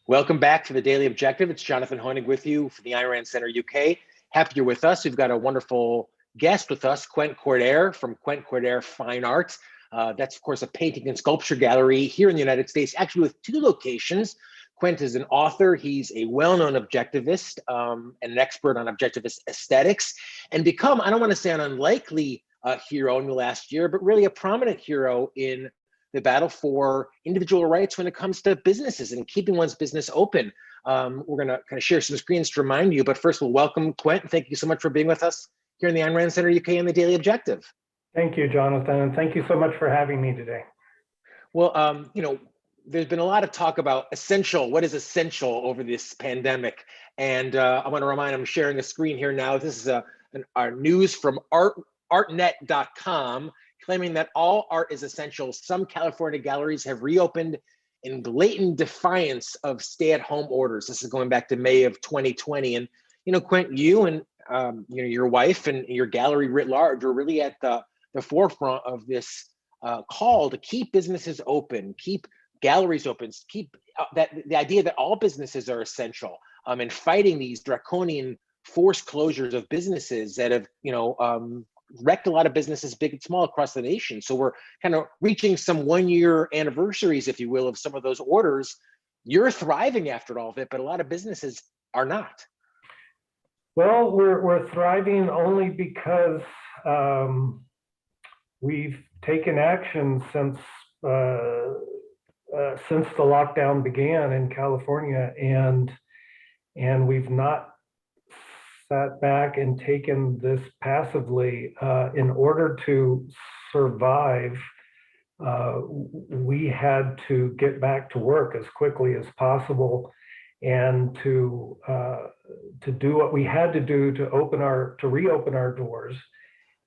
Welcome back to the Daily Objective. It's Jonathan Hoenig with you from the Iran Center UK. Happy you're with us. We've got a wonderful guest with us, Quent Cordair from Quent Cordair Fine Arts. That's, of course, a painting and sculpture gallery here in the United States, actually with two locations. Quent is an author. He's a well-known objectivist and an expert on objectivist aesthetics, and become, I don't want to say an unlikely hero in the last year, but really a prominent hero in the battle for individual rights when it comes to businesses and keeping one's business open. We're going to kind of share some screens to remind you, but first we'll welcome Quent. Thank you so much for being with us here in the Iran Center UK and the Daily Objective. Thank you, Jonathan, and thank you so much for having me today. Well, there's been a lot of talk about what is essential over this pandemic. And I want to remind, I'm sharing a screen here now. This is our news from artnet.com, claiming that all art is essential. Some California galleries have reopened in blatant defiance of stay-at-home orders. This is going back to May of 2020. And, Quent, you and your wife and your gallery writ large are really at the forefront of this call to keep businesses open, keep galleries open, keep the idea that all businesses are essential, and fighting these draconian forced closures of businesses that have, wrecked a lot of businesses, big and small, across the nation. So we're kind of reaching some one-year anniversaries, if you will, of some of those orders. You're thriving after all of it, but a lot of businesses are not. Well, we're thriving only because we've taken action since the lockdown began in California, and we've not sat back and taken this passively. In order to survive, we had to get back to work as quickly as possible, and to do what we had to do to reopen our doors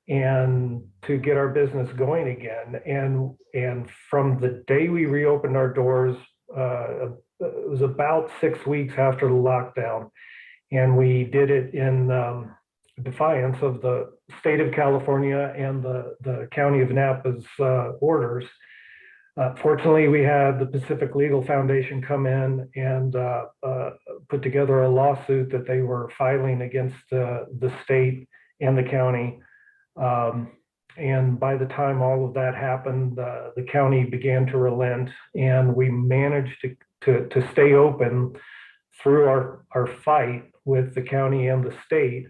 and to get our business going again. And from the day we reopened our doors, it was about 6 weeks after the lockdown. And we did it in defiance of the state of California and the county of Napa's orders. Fortunately, we had the Pacific Legal Foundation come in and put together a lawsuit that they were filing against the state and the county. And by the time all of that happened, the county began to relent, and we managed to stay open through our fight with the county and the state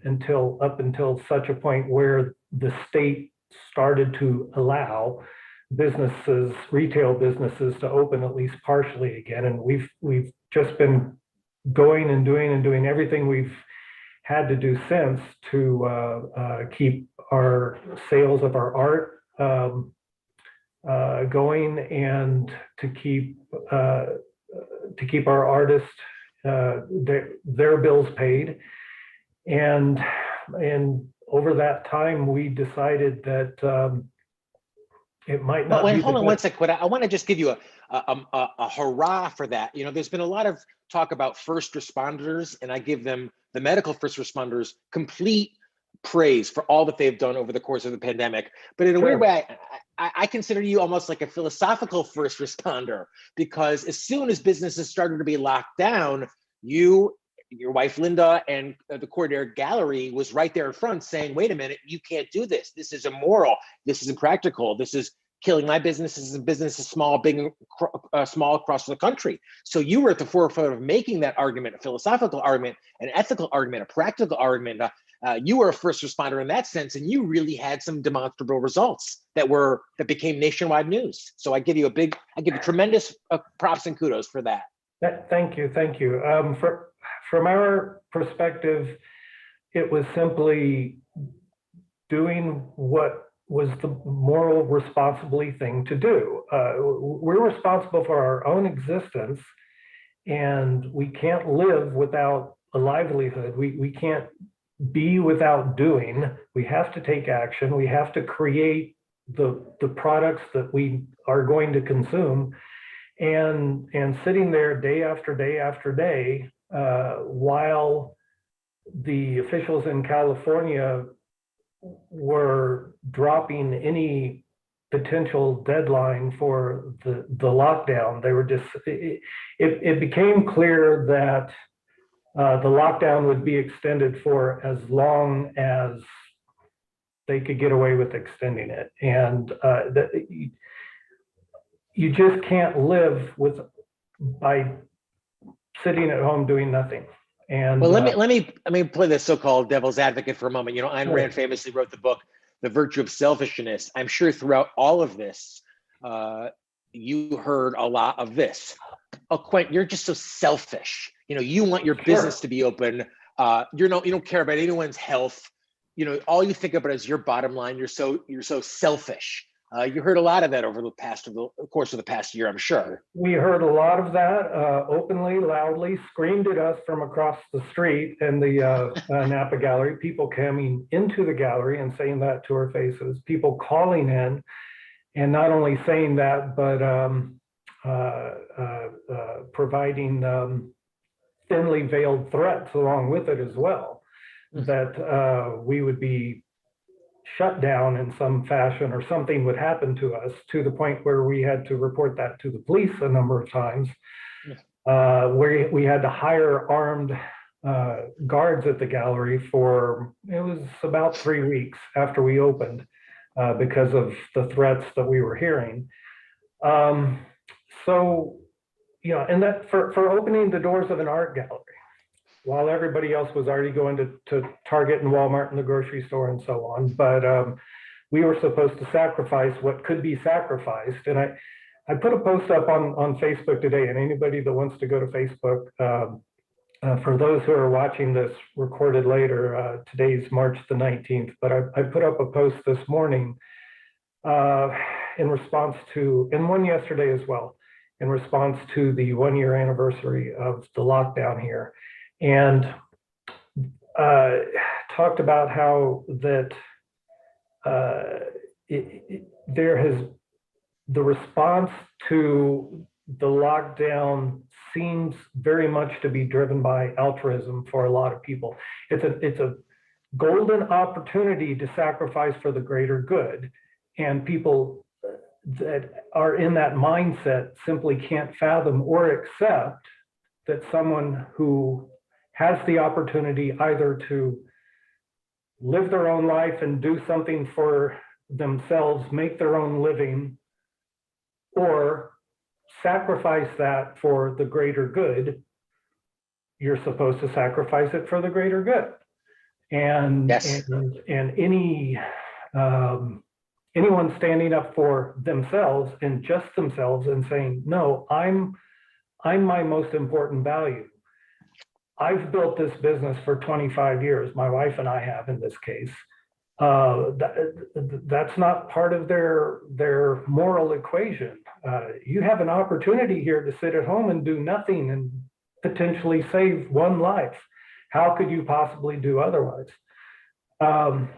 up until such a point where the state started to allow retail businesses to open at least partially again. And we've just been going and doing everything we've had to do since to keep our sales of our art going, and to keep our artists their bills paid. And over that time, we decided that it might not be. Hold on one second. I want to just give you a hurrah for that. There's been a lot of talk about first responders, and I give them, the medical first responders, complete praise for all that they've done over the course of the pandemic. But in a weird way, I consider you almost like a philosophical first responder, because as soon as businesses started to be locked down, you, your wife Linda, and the Cordair Gallery was right there in front saying, wait a minute, you can't do this. This is immoral. This is impractical. This is killing my businesses and businesses, small, big, small, across the country. So you were at the forefront of making that argument, a philosophical argument, an ethical argument, a practical argument. You were a first responder in that sense, and you really had some demonstrable results that became nationwide news. So I give you tremendous props and kudos for that. Thank you. From our perspective, it was simply doing what was the moral responsible thing to do. We're responsible for our own existence, and we can't live without a livelihood. We can't be without doing. We have to take action. We have to create the products that we are going to consume, and sitting there day after day after day, while the officials in California were dropping any potential deadline for the lockdown. They were just, it became clear that the lockdown would be extended for as long as they could get away with extending it. And you just can't live by sitting at home doing nothing. And well, let me play this so-called devil's advocate for a moment. You know, Ayn Rand famously wrote the book The Virtue of Selfishness. I'm sure throughout all of this, you heard a lot of this. Oh, Quent, you're just so selfish. You know, you want your business to be open. You don't care about anyone's health. You know, all you think about is your bottom line. You're so selfish. You heard a lot of that over the course of the past year, I'm sure. We heard a lot of that openly, loudly, screamed at us from across the street in the Napa Gallery, people coming into the gallery and saying that to our faces, people calling in and not only saying that, but providing thinly veiled threats along with it as well, that we would be shut down in some fashion or something would happen to us, to the point where we had to report that to the police a number of times, where we had to hire armed guards at the gallery for, it was about 3 weeks after we opened, because of the threats that we were hearing. So, you know, and that for opening the doors of an art gallery, while everybody else was already going to Target and Walmart and the grocery store and so on. But we were supposed to sacrifice what could be sacrificed. And I put a post up on Facebook today, and anybody that wants to go to Facebook, for those who are watching this recorded later, today's March the 19th, but I put up a post this morning in response to, and one yesterday as well, in response to the 1-year anniversary of the lockdown here. And talked about how that the response to the lockdown seems very much to be driven by altruism for a lot of people. It's a golden opportunity to sacrifice for the greater good, and people that are in that mindset simply can't fathom or accept that someone who has the opportunity either to live their own life and do something for themselves, make their own living, or sacrifice that for the greater good, you're supposed to sacrifice it for the greater good. And yes. and any anyone standing up for themselves and just themselves and saying, no, I'm my most important value. I've built this business for 25 years. My wife and I have, in this case. That's not part of their moral equation. You have an opportunity here to sit at home and do nothing and potentially save one life. How could you possibly do otherwise? And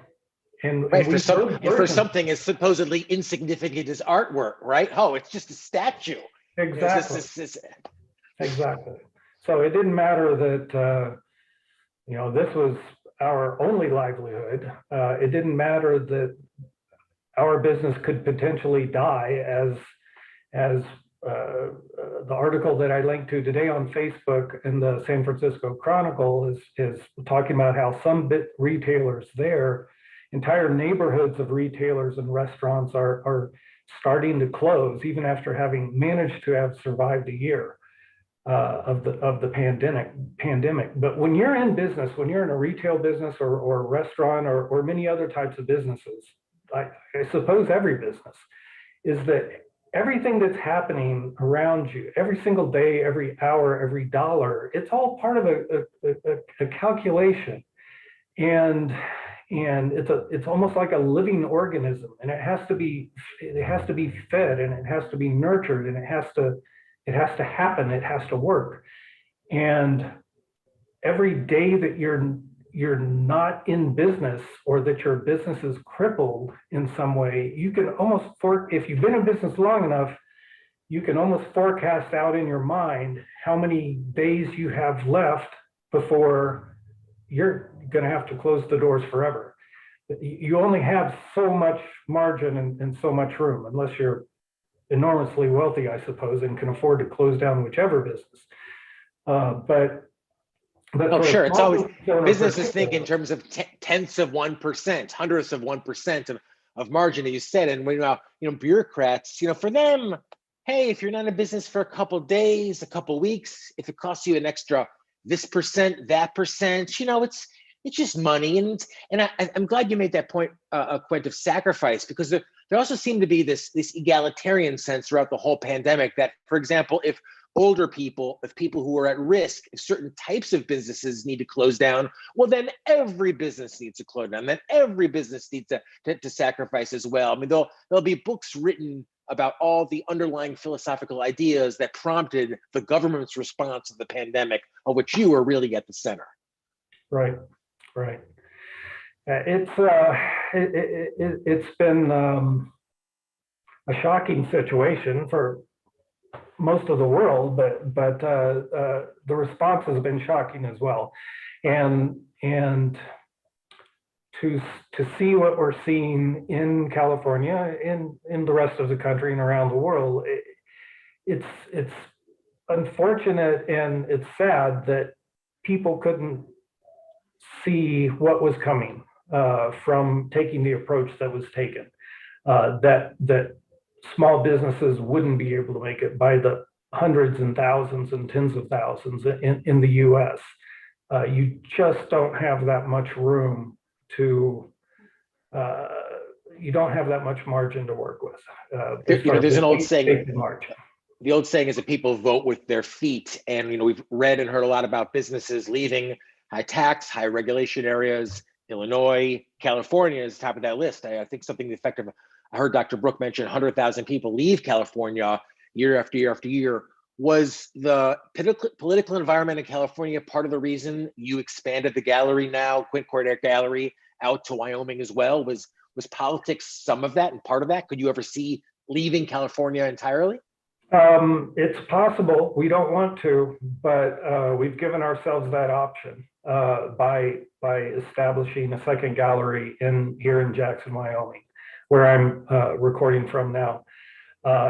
for something as supposedly insignificant as artwork, right? Oh, it's just a statue. Exactly. Exactly. So it didn't matter that this was our only livelihood. It didn't matter that our business could potentially die, as the article that I linked to today on Facebook in the San Francisco Chronicle is talking about how some retailers there, entire neighborhoods of retailers and restaurants are starting to close, even after having managed to have survived a year of the pandemic. But when you're in business, when you're in a retail business or a restaurant or many other types of businesses, I suppose every business, is that everything that's happening around you, every single day, every hour, every dollar, it's all part of a calculation. And it's almost like a living organism, and it has to be fed, and it has to be nurtured, and it has to happen, it has to work. And every day that you're not in business, or that your business is crippled in some way, you can almost, if you've been in business long enough, you can almost forecast out in your mind how many days you have left before you're going to have to close the doors forever. you only have so much margin and so much room, unless you're enormously wealthy, I suppose, and can afford to close down whichever business. But Oh, for a sure. It's small always business owner businesses think in particularly, terms of tenths of 1%, hundredths of 1% of margin that you said. And when bureaucrats, for them, hey, if you're not in business for a couple of days, a couple of weeks, if it costs you an extra this percent, that percent, it's just money. And I'm glad you made that point, Quent, of sacrifice, because there also seemed to be this egalitarian sense throughout the whole pandemic that, for example, if older people, if people who are at risk, if certain types of businesses need to close down, well, then every business needs to close down. Then every business needs to sacrifice as well. I mean, there'll be books written about all the underlying philosophical ideas that prompted the government's response to the pandemic, of which you are really at the center. Right. It's been a shocking situation for most of the world, but the response has been shocking as well, and to see what we're seeing in California, in the rest of the country and around the world, it's unfortunate and it's sad that people couldn't see what was coming from taking the approach that was taken, that small businesses wouldn't be able to make it by the hundreds and thousands and tens of thousands in the US. You just don't have that much room to, you don't have that much margin to work with. There's an old saying, margin. The old saying is that people vote with their feet. And, we've read and heard a lot about businesses leaving high tax, high regulation areas. Illinois, California is top of that list. I think something to the effect of, I heard Dr. Brook mention 100,000 people leave California year after year after year. Was the political environment in California part of the reason you expanded the gallery now, Quent Cordair Gallery, out to Wyoming as well? Was politics some of that and part of that? Could you ever see leaving California entirely? It's possible. We don't want to, but we've given ourselves that option by establishing a second gallery here in Jackson, Wyoming, where I'm recording from now.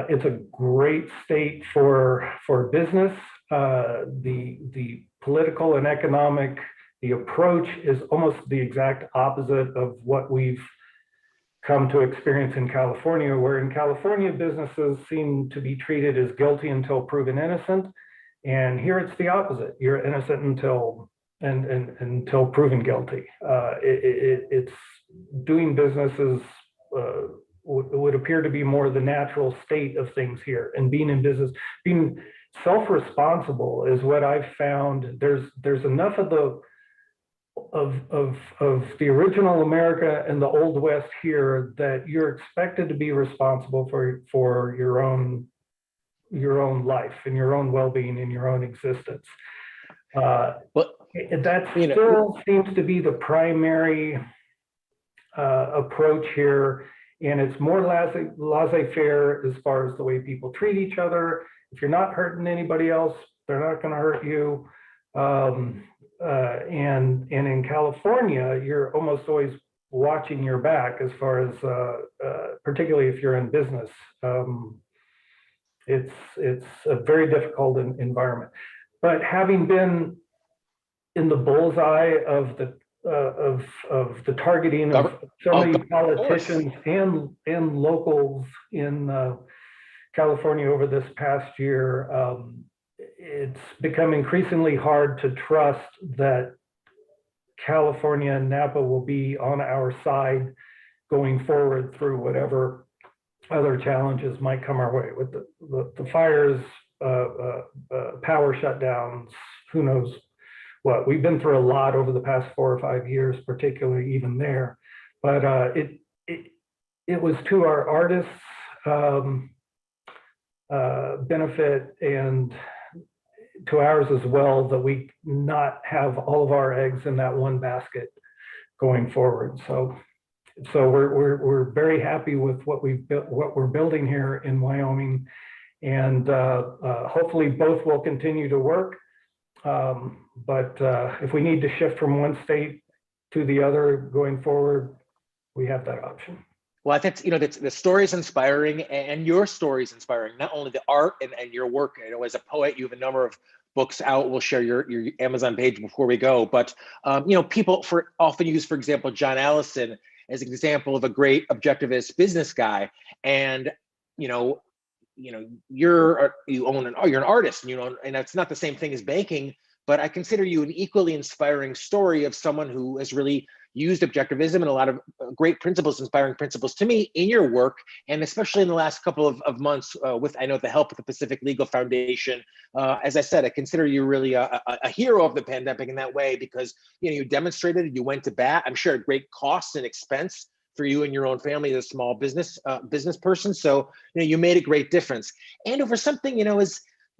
It's a great state for business. The political and economic, the approach is almost the exact opposite of what we've come to experience in California, where in California, businesses seem to be treated as guilty until proven innocent. And here it's the opposite. You're innocent until proven guilty. It's doing businesses would appear to be more the natural state of things here, and being in business, being self-responsible is what I've found. There's enough of the original America and the Old West here that you're expected to be responsible for your own life and your own well-being and your own existence. That still seems to be the primary approach here, and it's more laissez-faire as far as the way people treat each other. If you're not hurting anybody else, they're not going to hurt you. And in California, you're almost always watching your back as far as, particularly if you're in business. It's a very difficult environment. But having been in the bullseye of the targeting of so many politicians and locals in California over this past year, it's become increasingly hard to trust that California and Napa will be on our side going forward through whatever other challenges might come our way with the fires, power shutdowns, who knows what. We've been through a lot over the past 4 or 5 years, particularly even there. But it was to our artists' benefit and to ours as well that we not have all of our eggs in that one basket going forward. So we're very happy with what we're building here in Wyoming, and hopefully both will continue to work. But if we need to shift from one state to the other going forward, we have that option. Well, that's, that's, the story is inspiring, and your story is inspiring. Not only the art and your work. As a poet, you have a number of books out. We'll share your Amazon page before we go. But people often use, for example, John Allison as an example of a great objectivist business guy. And you're an artist, and that's not the same thing as banking. But I consider you an equally inspiring story of someone who has really used objectivism and a lot of great principles, inspiring principles to me in your work, and especially in the last couple of months with, I know, the help of the Pacific Legal Foundation. As I said, I consider you really a hero of the pandemic in that way, because you demonstrated, you went to bat. I'm sure at great cost and expense for you and your own family as a small business person. So you made a great difference. And over something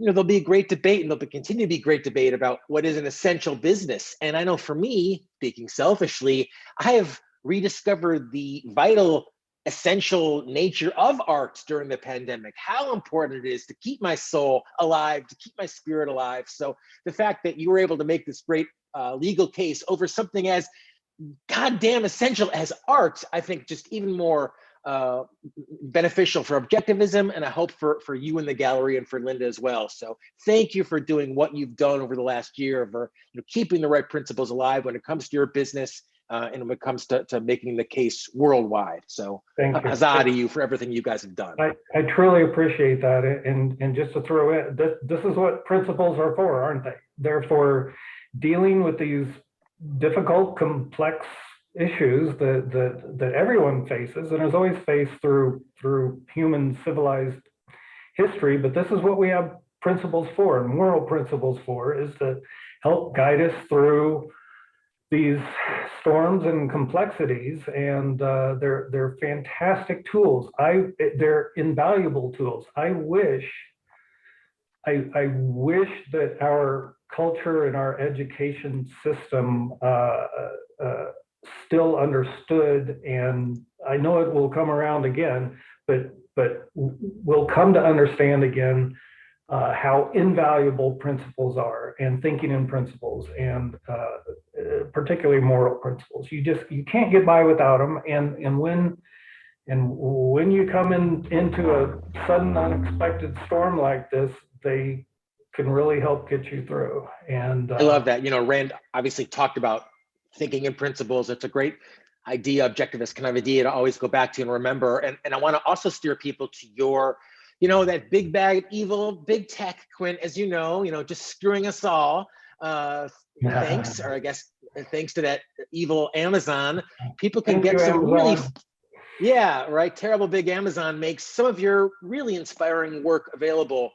there'll be a great debate, and there'll continue to be great debate about what is an essential business. And I know for me, speaking selfishly, I have rediscovered the vital, essential nature of art during the pandemic, how important it is to keep my soul alive, to keep my spirit alive. So the fact that you were able to make this great legal case over something as goddamn essential as art, I think just even more beneficial for objectivism, and I hope for you in the gallery and for Linda as well. So thank you for doing what you've done over the last year, for keeping the right principles alive when it comes to your business and when it comes to making the case worldwide. So huzzah to you for everything you guys have done. I truly appreciate that. And just to throw in, this is what principles are for, aren't they? They're for dealing with these difficult, complex issues that everyone faces and has always faced through human civilized history. But this is what we have principles for, and moral principles for, is to help guide us through these storms and complexities. And they're fantastic tools. They're invaluable tools. I wish that our culture and our education system still understood, and I know it will come around again, but we'll come to understand again how invaluable principles are, and thinking in principles, and particularly moral principles. You can't get by without them, and when you come into a sudden unexpected storm like this, they can really help get you through. And I love that. Rand obviously talked about thinking in principles. It's a great idea, objectivist kind of idea to always go back to and remember. And I want to also steer people to your, that big bag of evil, big tech, Quint, as just screwing us all. Thanks to that evil Amazon, people can get some really, terrible big Amazon makes some of your really inspiring work available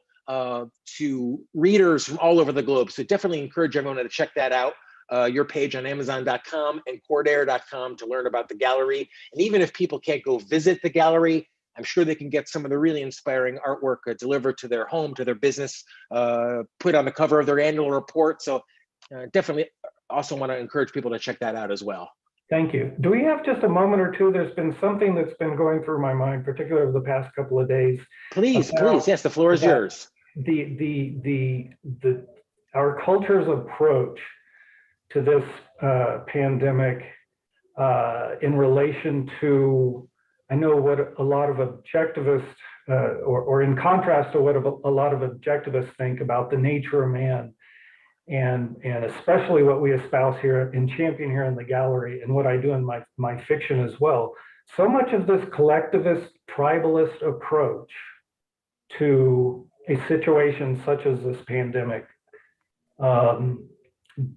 to readers from all over the globe. So definitely encourage everyone to check that out. Your page on Amazon.com and Cordair.com to learn about the gallery. And even if people can't go visit the gallery, I'm sure they can get some of the really inspiring artwork delivered to their home, to their business, put on the cover of their annual report. So definitely also want to encourage people to check that out as well. Thank you. Do we have just a moment or two? There's been something that's been going through my mind, particularly over the past couple of days. Please. Yes, the floor is yours. Our culture's approach to this pandemic in relation to, I know what a lot of objectivists, or in contrast to what a lot of objectivists think about the nature of man, and especially what we espouse here and champion here in the gallery, and what I do in my fiction as well. So much of this collectivist, tribalist approach to a situation such as this pandemic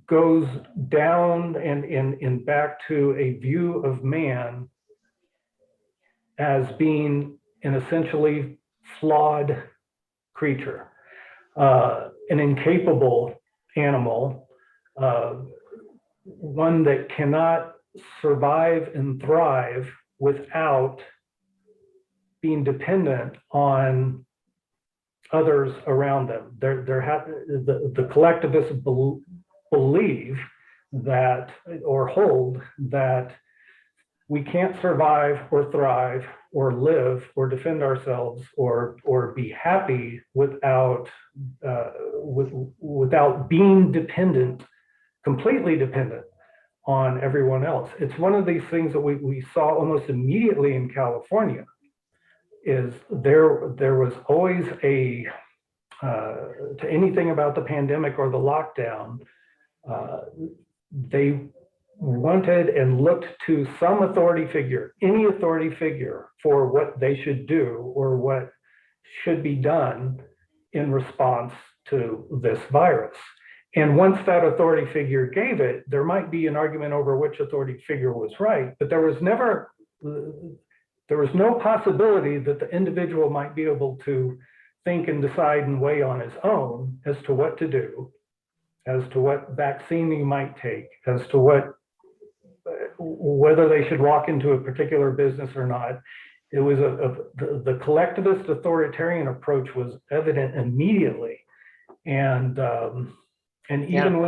goes down and back to a view of man as being an essentially flawed creature, an incapable animal, one that cannot survive and thrive without being dependent on others around them. The collectivists believe that, or hold that, we can't survive or thrive or live or defend ourselves or be happy without being dependent, completely dependent on everyone else. It's one of these things that we saw almost immediately in California. Is there was always a to anything about the pandemic or the lockdown, they wanted and looked to some authority figure, any authority figure, for what they should do or what should be done in response to this virus. And once that authority figure gave it, there might be an argument over which authority figure was right, but there was no possibility that the individual might be able to think and decide and weigh on his own as to what to do, as to what vaccine he might take, as to whether they should walk into a particular business or not. It was the collectivist authoritarian approach was evident immediately, and even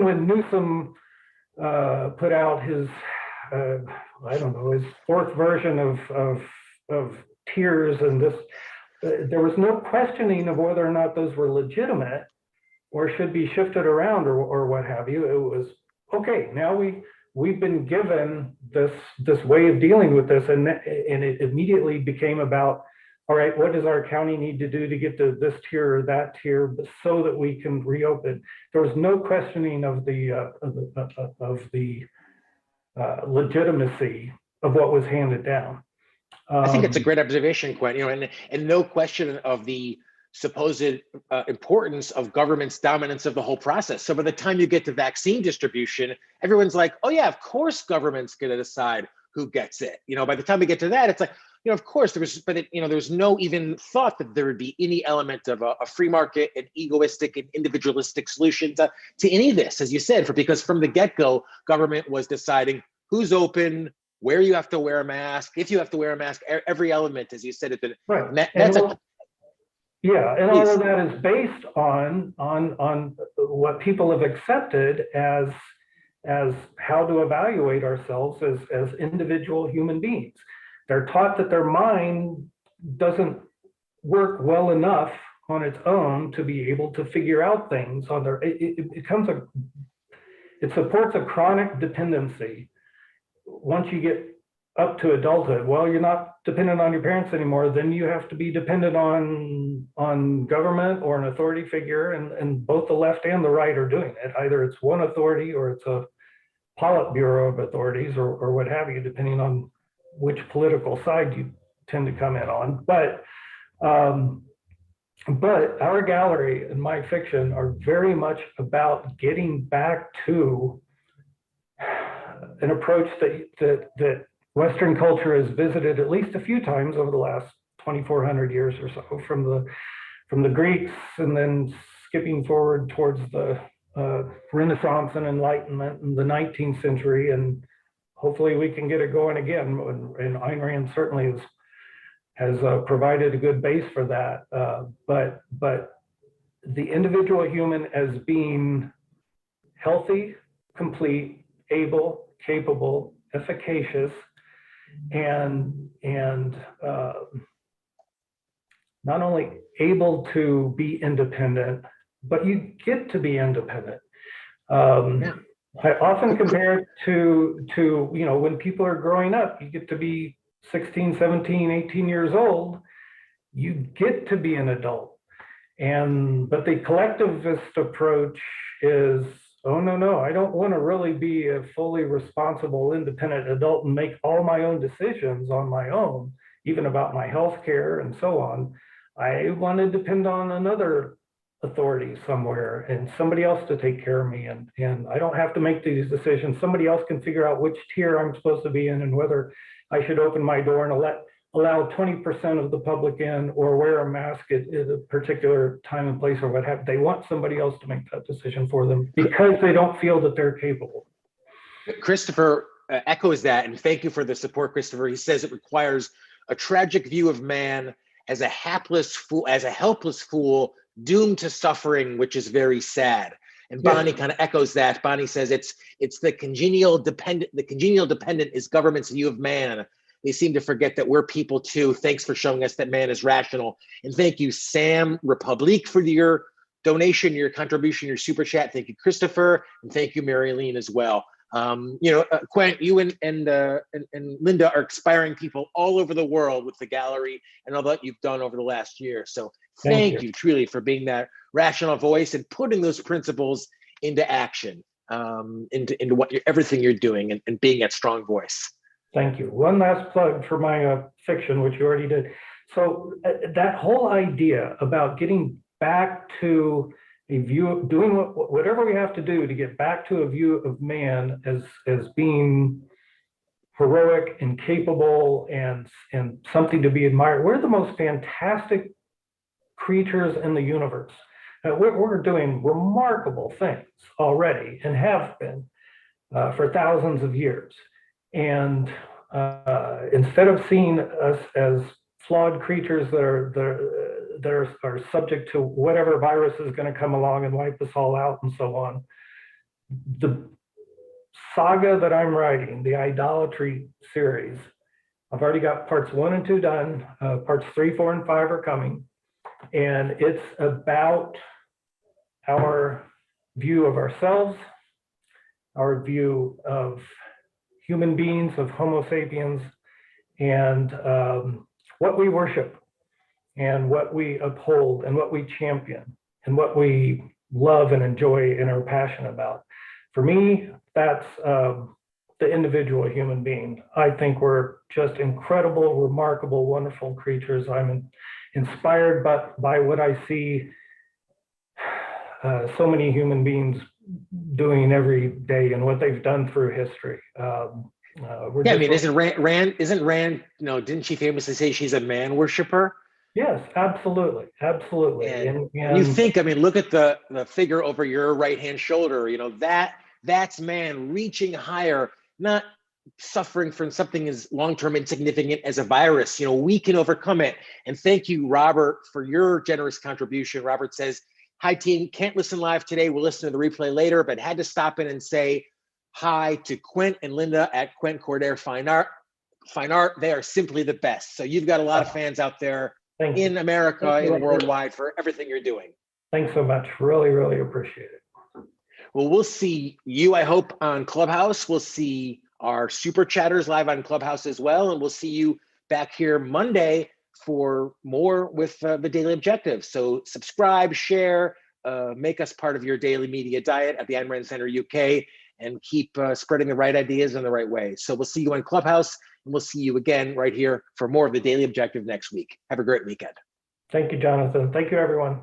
when Newsom put out his I don't know, his fourth version of tiers and this, there was no questioning of whether or not those were legitimate or should be shifted around or what have you. It was, okay, now we've been given this way of dealing with this, and it immediately became about, all right, what does our county need to do to get to this tier or that tier so that we can reopen? There was no questioning of the legitimacy of what was handed down. I think it's a great observation, Quent. And no question of the supposed importance of government's dominance of the whole process. So by the time you get to vaccine distribution, everyone's like, oh yeah, of course government's going to decide who gets it. By the time we get to that, it's like, of course there's no even thought that there would be any element of a free market and egoistic and individualistic solution to any of this, as you said, because from the get-go, government was deciding who's open, where you have to wear a mask, if you have to wear a mask, every element, as you said, right. All of that is based on what people have accepted as how to evaluate ourselves as individual human beings. They're taught that their mind doesn't work well enough on its own to be able to figure out things on their. It supports a chronic dependency. Once you get up to adulthood, well, you're not dependent on your parents anymore. Then you have to be dependent on government or an authority figure, and both the left and the right are doing it. Either it's one authority or it's a Politburo of authorities or what have you, depending on which political side you tend to come in on. But our gallery and my fiction are very much about getting back to an approach that Western culture has visited at least a few times over the last 2,400 years or so, from the Greeks, and then skipping forward towards the Renaissance and Enlightenment in the 19th century, and hopefully we can get it going again. And Ayn Rand certainly has provided a good base for that. But the individual human as being healthy, complete, able, capable, efficacious, and not only able to be independent, but you get to be independent. I often compare it to when people are growing up, you get to be 16, 17, 18 years old, you get to be an adult. But the collectivist approach is, oh, no, I don't want to really be a fully responsible, independent adult and make all my own decisions on my own, even about my health care and so on. I want to depend on another authority somewhere and somebody else to take care of me. And I don't have to make these decisions. Somebody else can figure out which tier I'm supposed to be in and whether I should open my door and allow 20% of the public in or wear a mask at a particular time and place or what have. They want somebody else to make that decision for them because they don't feel that they're capable. Christopher echoes that, and thank you for the support, Christopher. He says it requires a tragic view of man as a helpless fool doomed to suffering, which is very sad. And Bonnie kind of echoes that. Bonnie says it's the congenial dependent. The congenial dependent is government's view of man. They seem to forget that we're people too. Thanks for showing us that man is rational. And thank you, Sam Republique, for your donation, your contribution, your super chat. Thank you, Christopher, and thank you, Mary Leen, as well. Quent, you and Linda are inspiring people all over the world with the gallery and all that you've done over the last year. So thank you truly for being that rational voice and putting those principles into action, into what everything you're doing, and being that strong voice. Thank you. One last plug for my fiction, which you already did. So that whole idea about getting back to a view of doing whatever we have to do to get back to a view of man as being heroic and capable and something to be admired. We're the most fantastic creatures in the universe. We're doing remarkable things already and have been for thousands of years. And instead of seeing us as flawed creatures that are subject to whatever virus is going to come along and wipe us all out and so on, the saga that I'm writing, the idolatry series, I've already got parts 1 and 2 done. Parts 3, 4, and 5 are coming. And it's about our view of ourselves, our view of human beings, of Homo sapiens, and what we worship and what we uphold and what we champion and what we love and enjoy and are passionate about. For me, that's the individual human being. I think we're just incredible, remarkable, wonderful creatures. I'm inspired by what I see so many human beings doing every day and what they've done through history. Isn't Rand, didn't she famously say she's a man worshiper? Yes, absolutely. And you think, look at the figure over your right-hand shoulder, that's man reaching higher, not suffering from something as long-term insignificant as a virus. We can overcome it. And thank you, Robert, for your generous contribution. Robert says, hi team, can't listen live today. We'll listen to the replay later, but had to stop in and say hi to Quent and Linda at Quent Cordair Fine Art. They are simply the best. So you've got a lot of fans out there in America and worldwide for everything you're doing. Thanks so much. Really, really appreciate it. Well, we'll see you, I hope, on Clubhouse. We'll see our super chatters live on Clubhouse as well. And we'll see you back here Monday for more with the Daily Objective. So subscribe, share, make us part of your daily media diet at the Ayn Rand Center UK, and keep spreading the right ideas in the right way. So we'll see you on Clubhouse, and we'll see you again right here for more of the Daily Objective next week. Have a great weekend. Thank you, Jonathan. Thank you, everyone.